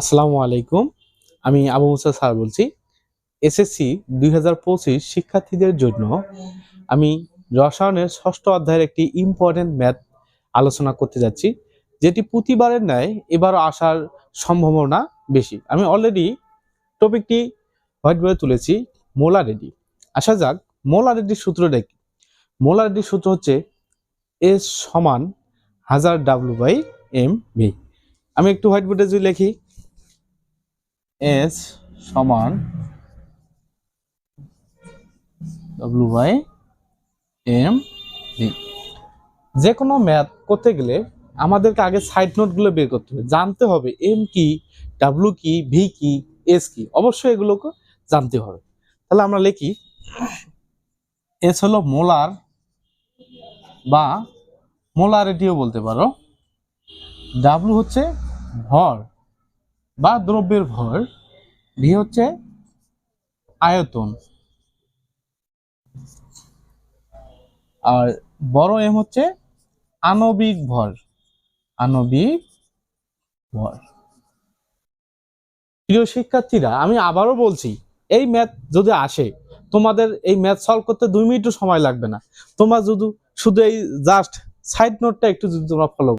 আসসালামু আলাইকুম। আমি আবু মুসা স্যার বলছি। এসএসসি 2025 শিক্ষার্থীদের জন্য আমি রসায়নের ষষ্ঠ অধ্যায়ের একটি ইম্পর্টেন্ট ম্যাথ আলোচনা করতে যাচ্ছি, যেটি প্রতিবারের ন্যায় এবারও আসার সম্ভাবনা বেশি। আমি অলরেডি টপিকটি হোয়াইট বোর্ডে তুলেছি, মোলারিটি। আসা যাক, মোলারিটির সূত্রটা কি? মোলারিটির সূত্র হচ্ছে এস সমান 1000 W/mv। আমি একটু হোয়াইট বোর্ডে যদি লিখি, এস সমান W/mv। যে কোনো ম্যাথ করতে গেলে আমাদেরকে আগে সাইড নোটগুলো বের করতে হবে, জানতে হবে এম কি, ডাব্লু কি, ভি কি, এস কি, অবশ্যই এগুলোকে জানতে হবে। তাহলে আমরা লিখি, এস হলো মোলার বা মোলারিটিও বলতে পারো, ডাব্লু হচ্ছে ভর বা দ্রব্যের ভর, ভি হচ্ছে আয়তন, আর বড় এম হচ্ছে আণবিক ভর। আণবিক ভর। প্রিয় শিক্ষার্থীরা, আমি আবারও বলছি, এই ম্যাথ যদি আসে, তোমাদের এই ম্যাথ সলভ করতে 2 মিনিটও সময় লাগবে না। তোমরা শুধু এই জাস্ট সাইড নোটটা একটু যদি তোমরা ফলো